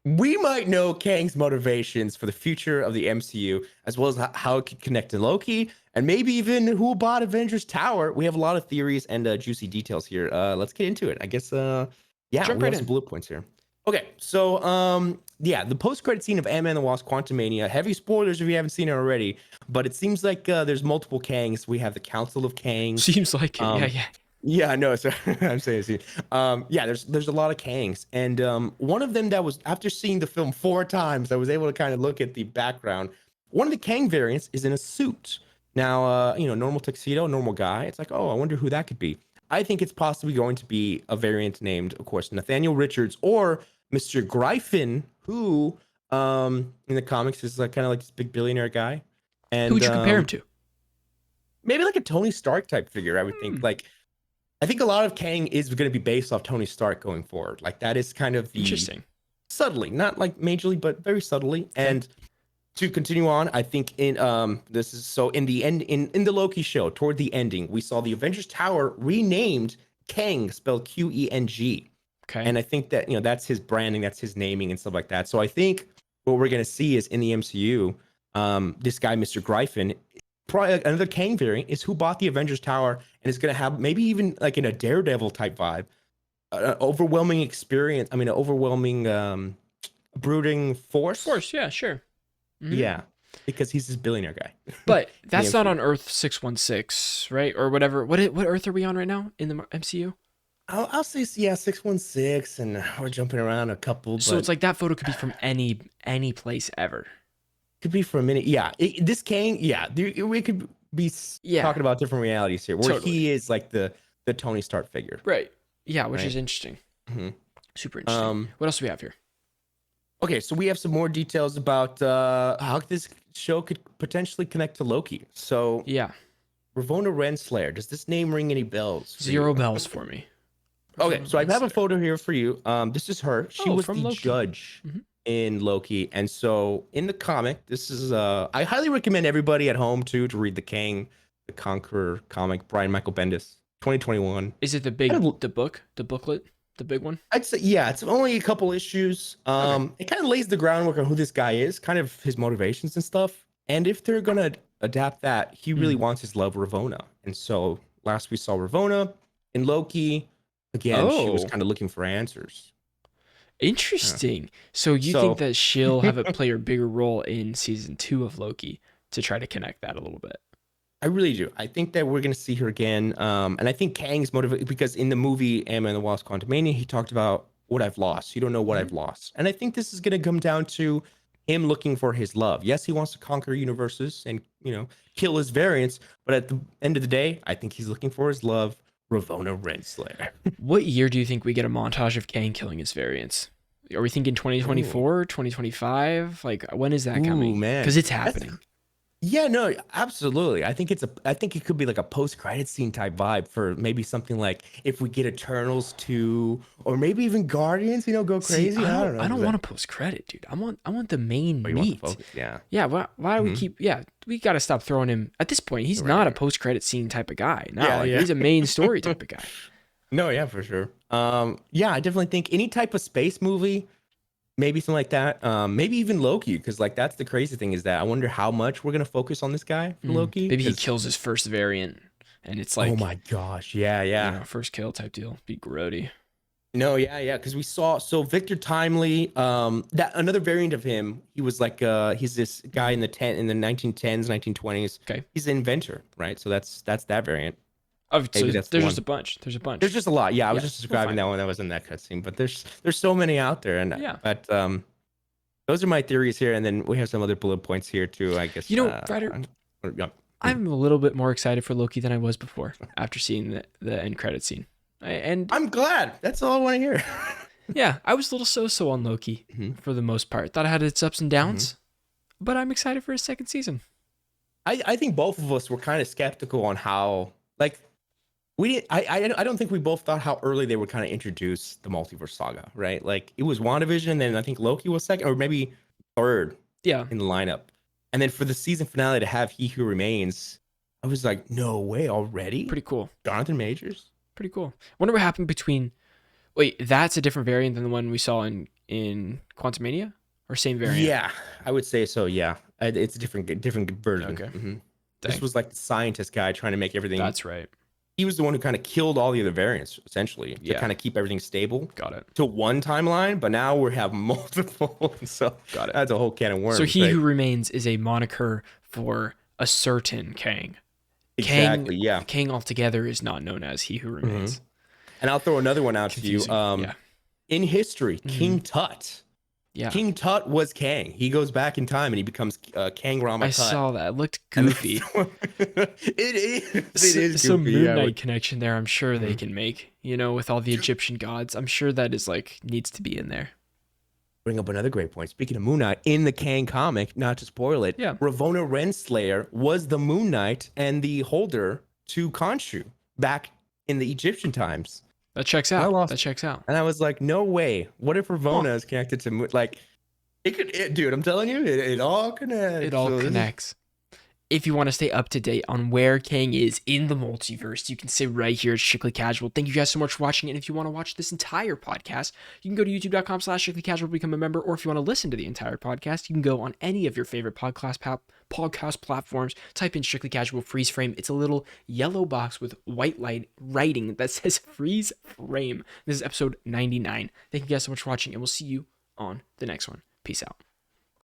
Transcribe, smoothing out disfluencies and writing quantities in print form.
we might know Kang's motivations for the future of the MCU, as well as how it could connect to Loki, and maybe even who bought Avengers Tower. We have a lot of theories and juicy details here. Let's get into it. I guess, yeah, Jump we right have some in. bullet points here. Okay, so yeah, the post-credit scene of Antman the Wasp: Quantumania. Heavy spoilers if you haven't seen it already, but it seems like there's multiple Kangs. We have the Council of Kangs. Seems like it. Yeah, Um, yeah. yeah, I know. So I'm saying, see, yeah, there's a lot of Kangs, and one of them that was after seeing the film 4 times, I was able to kind of look at the background. One of the Kang variants is in a suit. Now, normal tuxedo, normal guy. It's like, oh, I wonder who that could be. I think it's possibly going to be a variant named, of course, Nathaniel Richards or Mr. Gryphon, who, in the comics is like kind of like this big billionaire guy, Who and would you compare him to? maybe like a Tony Stark type figure. I would Hmm. think like I think a lot of Kang is going to be based off Tony Stark going forward. Like that is kind of the Interesting. subtly, not like majorly, but very subtly. Okay. And to continue on, I think in this is so in the end in the Loki show, toward the ending, we saw the Avengers Tower renamed Kang, spelled Qeng. Okay. And I think that that's his branding, that's his naming and stuff like that. So I think what we're gonna see is in the MCU, this guy, Mr. Gryphon, probably another Kang variant, is who bought the Avengers Tower and is gonna have maybe even like in a Daredevil type vibe, an overwhelming experience. I mean, an overwhelming brooding force. Force. Yeah, sure. Hmm. Yeah, because he's this billionaire guy. But in the that's not MCU. on Earth 616, right? Or whatever. What Earth are we on right now in the MCU? I'll say yeah, 616, and we're jumping around a couple, So it's but like that photo could be from any place ever. could be for a minute. Yeah, this Kang. Yeah, we could be Yeah, talking about different realities here, where totally. he is like the Tony Stark figure, Right. Yeah, which is right? interesting. hmm Super interesting. Um. What else do we have here? Okay, so we have some more details about how this show could potentially connect to Loki. So Yeah. Ravonna Renslayer, does this name ring any bells for you? Zero bells for me. Okay, so I have a Slayer. photo here for you. This is her. She Oh, was from the Loki. judge Hmm. in Loki, and so in the comic, this is I highly recommend everybody at home to read the Kang the Conqueror comic, Brian Michael Bendis, 2021. Is it Kind of, the book, the booklet, the big one? I'd say yeah, it's only a couple issues. Okay. It kind of lays the groundwork on who this guy is, kind of his motivations and stuff. And if they're gonna adapt that, he really Mm. wants his love Ravonna. And so last we saw Ravonna in Loki, again, she was Oh, kind of looking for answers. Yeah. interesting. So you think So that she'll have a play a bigger role in season 2 of Loki to try to connect that a little bit? I really do. I think that we're gonna see her again. And I think Kang's motivated because in the movie Ant-Man and the Wasp: Quantumania, he talked about what I've lost. You don't know what Hmm. I've lost. And I think this is gonna come down to him looking for his love. Yes, he wants to conquer universes and kill his variants, but at the end of the day, I think he's looking for his love, Ravonna Renslayer. What year do you think we get a montage of Kang killing his variants? Are we thinking Ooh, 2024, 2025? Like, when is that ooh, coming? man. Because it's That's happening. Yeah, no, absolutely. I think it could be like a post-credit scene type vibe for maybe something like if we get Eternals 2 or maybe even Guardians, go See, crazy. I don't know. I don't 'Cause want to post credit, dude. I want the main oh, you want the meat. focus? Yeah. Yeah, why do we hmm keep? Yeah, we got to stop throwing him. At this point, he's Right, not a right. post credit scene type of guy. No, Yeah, like yeah. he's a main story type of guy. No, yeah, for sure. Yeah, I definitely think any type of space movie, maybe something like that. Maybe even Loki, because like that's the crazy thing is that I wonder how much we're gonna focus on this guy for Loki. Maybe he Because kills his first variant, and it's oh like my gosh, yeah, yeah. first kill type deal. Be grody. No, yeah, yeah, because we saw so Victor Timely, that another variant of him, he was like he's this guy in the 1910s, 1920s. Okay. He's an inventor, right? So that's that variant. Oh, so Maybe that's the there's just one. a bunch. There's a There's bunch. just a lot. Yeah, I was Yeah, just we'll describing find that out. one that was in that cutscene, but there's so many out there, and Yeah. but those are my theories here, and then we have some other bullet points here too, I guess. Ryder, Yeah. I'm a little bit more excited for Loki than I was before after seeing the end credit scene. And I'm glad. That's all I want to hear. yeah, I was a little so-so on Loki Mhm, for the most part. Thought it had its ups and mhm. downs, but I'm excited for his second season. I think both of us were kind of skeptical on how like we didn't. I don't think we both thought how early they would kind of introduce the multiverse saga, right? Like it was WandaVision, and then I think Loki was second, or maybe third Yeah, in the lineup, and then for the season finale to have He Who Remains, I was like, no way already, pretty cool. Jonathan Majors. Pretty cool. Wonder what happened between. Wait, that's a different variant than the one we saw in in Quantumania, or same variant? Yeah, I would say so. Yeah, it's a different version. Okay. This Dang. was like the scientist guy trying to make everything. That's right. He was the one who kind of killed all the other variants, essentially, to Yeah. kind of keep everything stable Got it. to one timeline. But now we have multiple, so Got it. that's a whole can of worms. So He right? Who Remains is a moniker for a certain Kang. Exactly. Yeah. Kang altogether is not known as He Who Remains. And I'll throw another one out Confusing. to you. Yeah. In history, King Tut. Yeah. King Tut was Kang. He goes back in time and he becomes Kang Rama I Tut. saw that. It looked goofy. It is Some goofy. Moon Knight connection there, I'm sure they can make, with all the Egyptian gods. I'm sure that is needs to be in there. Bring up another great point. Speaking of Moon Knight, in the Kang comic, not to spoil it, Yeah. Ravonna Renslayer was the Moon Knight and the holder to Khonshu back in the Egyptian times. That checks out. That checks out. And I was like, no way. What if Ravonna is connected to Moon? Like, dude, I'm telling you, it all connects. It all connects. If you want to stay up to date on where Kang is in the multiverse, you can stay right here at Strictly Casual. Thank you guys so much for watching. And if you want to watch this entire podcast, you can go to youtube.com/strictlycasual to become a member. Or if you want to listen to the entire podcast, you can go on any of your favorite podcast platforms. Type in Strictly Casual Freeze Frame. It's a little yellow box with white light writing that says Freeze Frame. This is episode 99. Thank you guys so much for watching, and we'll see you on the next one. Peace out.